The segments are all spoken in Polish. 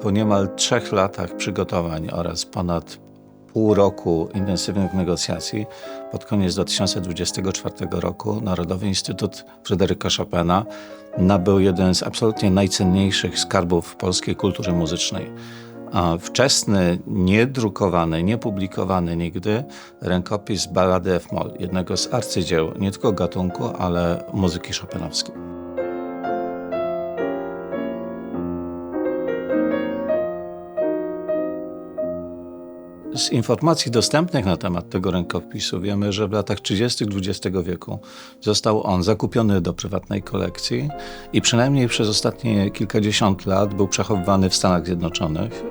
Po niemal 3 latach przygotowań oraz ponad pół roku intensywnych negocjacji pod koniec 2024 roku Narodowy Instytut Fryderyka Chopina nabył jeden z absolutnie najcenniejszych skarbów polskiej kultury muzycznej. Wczesny, niedrukowany, niepublikowany nigdy rękopis Ballady f-moll, jednego z arcydzieł nie tylko gatunku, ale muzyki chopinowskiej. Z informacji dostępnych na temat tego rękopisu wiemy, że w latach 30. XX wieku został on zakupiony do prywatnej kolekcji i przynajmniej przez ostatnie kilkadziesiąt lat był przechowywany w Stanach Zjednoczonych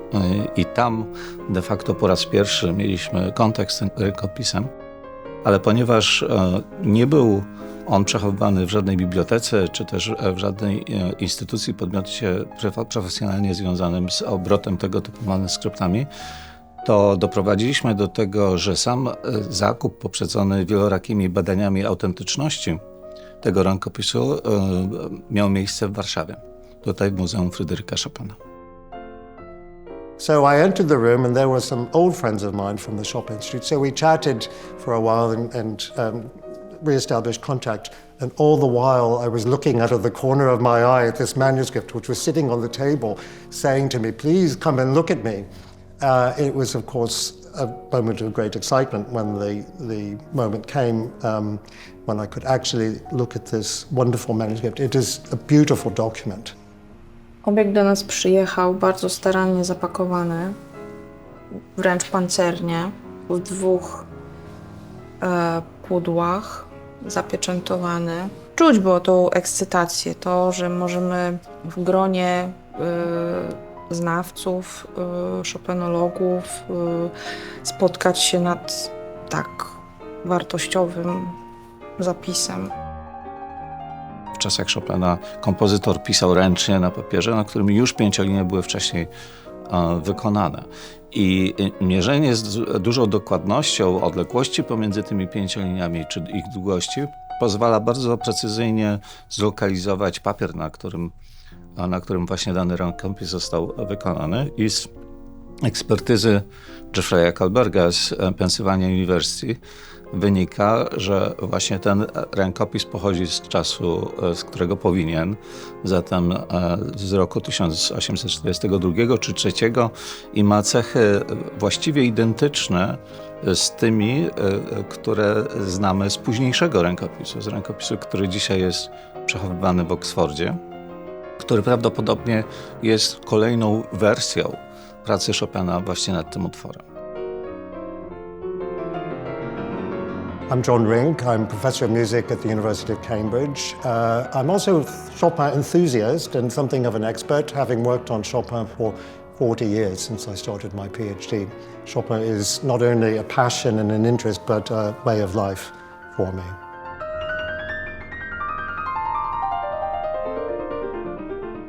i tam de facto po raz pierwszy mieliśmy kontakt z tym rękopisem, ale ponieważ nie był on przechowywany w żadnej bibliotece, czy też w żadnej instytucji, podmiocie profesjonalnie związanym z obrotem tego typu manuskryptami, to doprowadziliśmy do tego, że sam zakup poprzedzony wielorakimi badaniami autentyczności tego rękopisu miał miejsce w Warszawie, tutaj w Muzeum Fryderyka Chopina. So I entered the room and there were some old friends of mine from the Chopin Institute. So we chatted for a while and re-established contact. And all the while I was looking out of the corner of my eye at this manuscript which was sitting on the table saying to me, please come and look at me. It was, of course, a moment of great excitement when the moment came when I could actually look at this wonderful manuscript. It is a beautiful document. Obiekt do nas przyjechał bardzo starannie zapakowany, wręcz pancernie, w 2 pudłach, zapieczętowany. Czuć było tą ekscytację, to, że możemy w gronie znawców, chopinologów spotkać się nad tak wartościowym zapisem. W czasach Chopina kompozytor pisał ręcznie na papierze, na którym już 5-linie były wcześniej wykonane. I mierzenie z dużą dokładnością odległości pomiędzy tymi 5-liniami czy ich długości pozwala bardzo precyzyjnie zlokalizować papier, na którym właśnie dany rękopis został wykonany. I z ekspertyzy Jeffrey'a Kalberga z Pennsylvania University wynika, że właśnie ten rękopis pochodzi z czasu, z którego powinien, zatem z roku 1842 czy 3 i ma cechy właściwie identyczne z tymi, które znamy z późniejszego rękopisu, z rękopisu, który dzisiaj jest przechowywany w Oksfordzie, który prawdopodobnie jest kolejną wersją pracy Chopina właśnie nad tym utworem. I'm John Rink. I'm professor of music at the University of Cambridge. I'm also a Chopin enthusiast and something of an expert, having worked on Chopin for 40 years since I started my PhD. Chopin is not only a passion and an interest, but a way of life for me.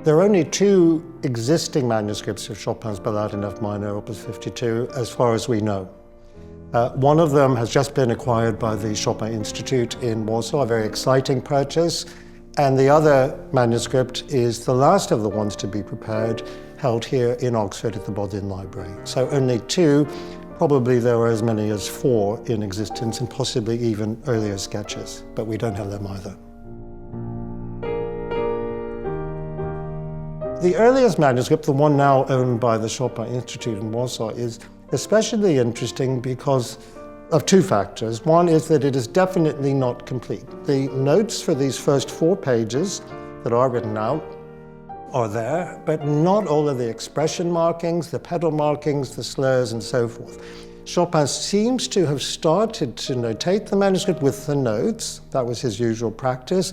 There are only 2 existing manuscripts of Chopin's Ballade in F minor, opus 52, as far as we know. One of them has just been acquired by the Chopin Institute in Warsaw, a very exciting purchase, and the other manuscript is the last of the ones to be prepared, held here in Oxford at the Bodleian Library. So only 2, probably there were as many as 4 in existence, and possibly even earlier sketches, but we don't have them either. The earliest manuscript, the one now owned by the Chopin Institute in Warsaw, is especially interesting because of 2 factors. One is that it is definitely not complete. The notes for these first 4 pages that are written out are there, but not all of the expression markings, the pedal markings, the slurs, and so forth. Chopin seems to have started to notate the manuscript with the notes. That was his usual practice.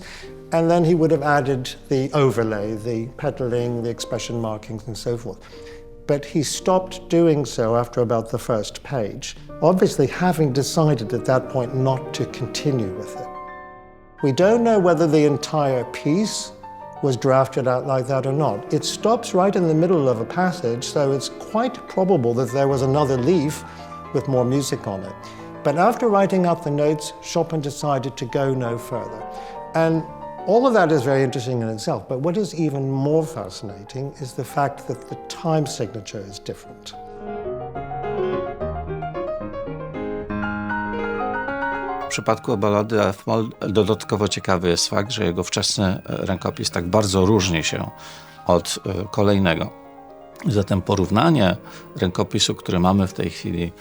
And then he would have added the overlay, the pedaling, the expression markings, and so forth. But he stopped doing so after about the first page, obviously having decided at that point not to continue with it. We don't know whether the entire piece was drafted out like that or not. It stops right in the middle of a passage, so it's quite probable that there was another leaf with more music on it. But after writing out the notes, Chopin decided to go no further. And All of that is very interesting in itself, but what is even more fascinating is the fact that the time signature is different. W przypadku ballady f-moll dodatkowo ciekawy jest fakt, że jego wczesny rękopis tak bardzo różni się od kolejnego. Zatem porównanie rękopisu, który mamy w tej chwili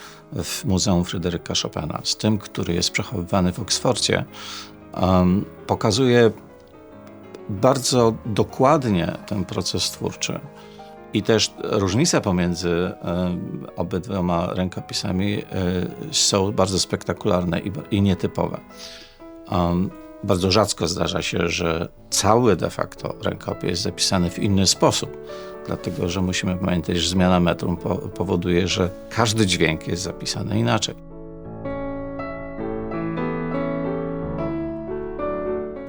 w Muzeum Fryderyka Chopina, z tym, który jest przechowywany w Oksfordzie, pokazuje bardzo dokładnie ten proces twórczy. I też różnice pomiędzy obydwoma rękopisami są bardzo spektakularne i nietypowe. Bardzo rzadko zdarza się, że cały de facto rękopis jest zapisany w inny sposób, dlatego że musimy pamiętać, że zmiana metrum powoduje, że każdy dźwięk jest zapisany inaczej.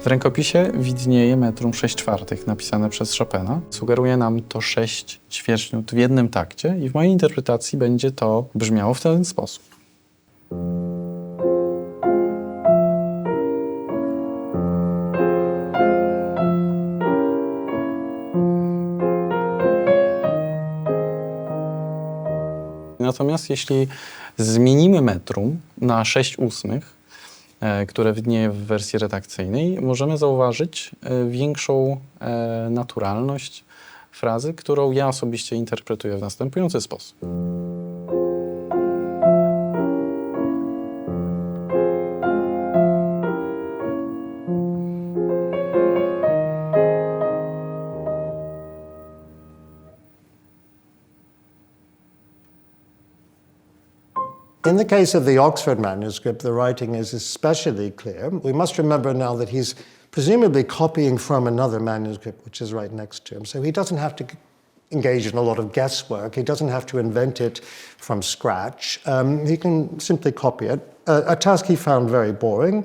W rękopisie widnieje metrum 6/4 napisane przez Chopina. Sugeruje nam to 6 ćwierćnót w jednym takcie i w mojej interpretacji będzie to brzmiało w ten sposób. Natomiast jeśli zmienimy metrum na 6/8, które widnieje w wersji redakcyjnej, możemy zauważyć większą naturalność frazy, którą ja osobiście interpretuję w następujący sposób. In the case of the Oxford manuscript, the writing is especially clear. We must remember now that he's presumably copying from another manuscript, which is right next to him. So he doesn't have to engage in a lot of guesswork. He doesn't have to invent it from scratch. He can simply copy it, a task he found very boring,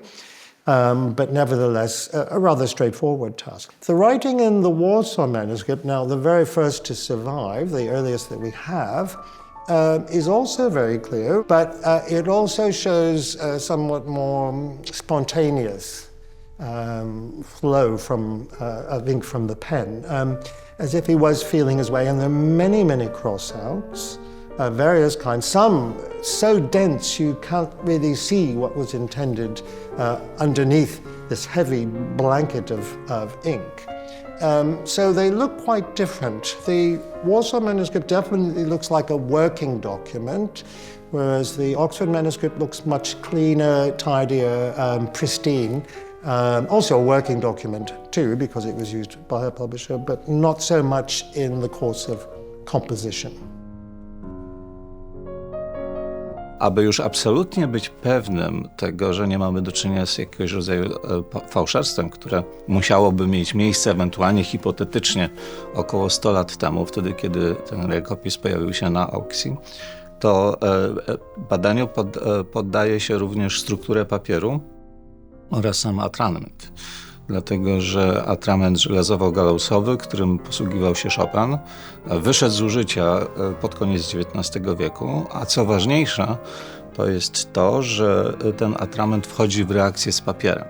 but nevertheless a rather straightforward task. The writing in the Warsaw manuscript, now the very first to survive, the earliest that we have, is also very clear, but it also shows somewhat more spontaneous flow from, I think, from the pen, as if he was feeling his way. And there are many, many crossouts, various kinds, some so dense you can't really see what was intended underneath this heavy blanket of ink. So they look quite different. The Warsaw manuscript definitely looks like a working document, whereas the Oxford manuscript looks much cleaner, tidier, pristine. Also a working document too, because it was used by a publisher, but not so much in the course of composition. Aby już absolutnie być pewnym tego, że nie mamy do czynienia z jakiegoś rodzaju fałszerstwem, które musiałoby mieć miejsce ewentualnie hipotetycznie około 100 lat temu, wtedy kiedy ten rękopis pojawił się na aukcji, to badaniu poddaje się również strukturę papieru oraz sam atrament. Dlatego, że atrament żelazowo-galusowy, którym posługiwał się Chopin, wyszedł z użycia pod koniec XIX wieku, a co ważniejsze, to jest to, że ten atrament wchodzi w reakcję z papierem.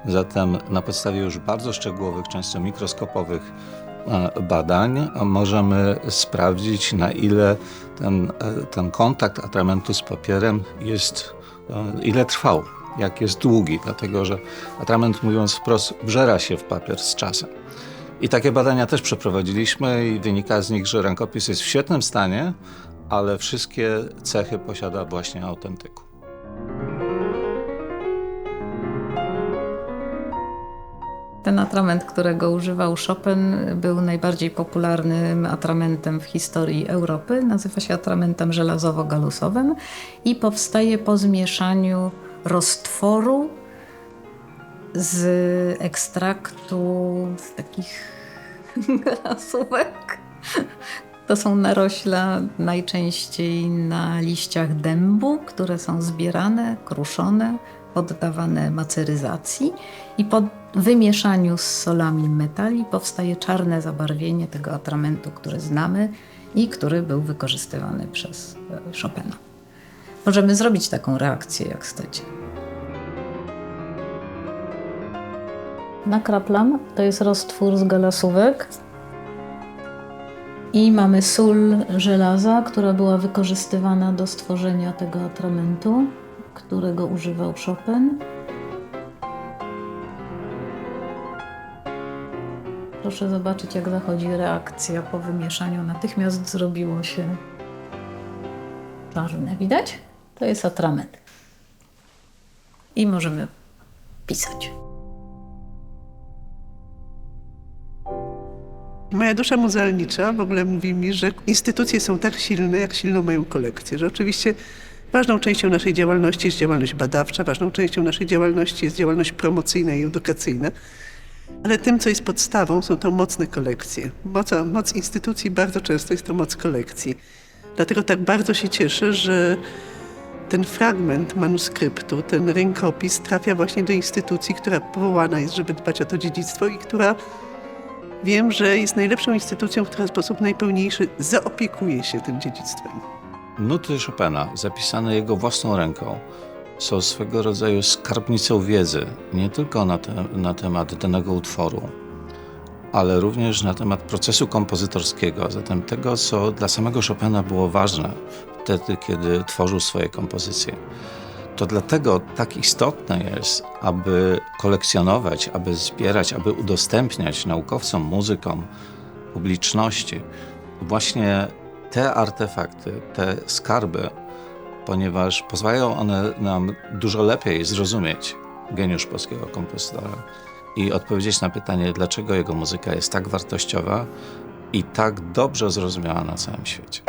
Zatem na podstawie już bardzo szczegółowych, często mikroskopowych badań możemy sprawdzić, na ile ten kontakt atramentu z papierem jest, ile trwał. Jak jest długi, dlatego że atrament, mówiąc wprost, wżera się w papier z czasem. I takie badania też przeprowadziliśmy i wynika z nich, że rękopis jest w świetnym stanie, ale wszystkie cechy posiada właśnie autentyku. Ten atrament, którego używał Chopin, był najbardziej popularnym atramentem w historii Europy. Nazywa się atramentem żelazowo-galusowym i powstaje po zmieszaniu roztworu z ekstraktu z takich galasówek. To są narośla najczęściej na liściach dębu, które są zbierane, kruszone, poddawane maceryzacji i po wymieszaniu z solami metali powstaje czarne zabarwienie tego atramentu, który znamy i który był wykorzystywany przez Chopina. Możemy zrobić taką reakcję, jak chcecie. nakraplam. To jest roztwór z galasówek. I mamy sól żelaza, która była wykorzystywana do stworzenia tego atramentu, którego używał Chopin. Proszę zobaczyć, jak zachodzi reakcja po wymieszaniu. Natychmiast zrobiło się czarne. Widać? To jest atrament. I możemy pisać. Moja dusza muzealnicza w ogóle mówi mi, że instytucje są tak silne, jak silną mają kolekcję. Że oczywiście ważną częścią naszej działalności jest działalność badawcza, ważną częścią naszej działalności jest działalność promocyjna i edukacyjna. Ale tym, co jest podstawą, są to mocne kolekcje. Moc instytucji bardzo często jest to moc kolekcji. Dlatego tak bardzo się cieszę, że ten fragment manuskryptu, ten rękopis trafia właśnie do instytucji, która powołana jest, żeby dbać o to dziedzictwo i która wiem, że jest najlepszą instytucją, która w sposób najpełniejszy zaopiekuje się tym dziedzictwem. Nuty Chopina, zapisane jego własną ręką, są swego rodzaju skarbnicą wiedzy, nie tylko na temat danego utworu, ale również na temat procesu kompozytorskiego, a zatem tego, co dla samego Chopina było ważne wtedy, kiedy tworzył swoje kompozycje. To dlatego tak istotne jest, aby kolekcjonować, aby zbierać, aby udostępniać naukowcom, muzykom, publiczności właśnie te artefakty, te skarby, ponieważ pozwalają one nam dużo lepiej zrozumieć geniusz polskiego kompozytora i odpowiedzieć na pytanie, dlaczego jego muzyka jest tak wartościowa i tak dobrze zrozumiała na całym świecie.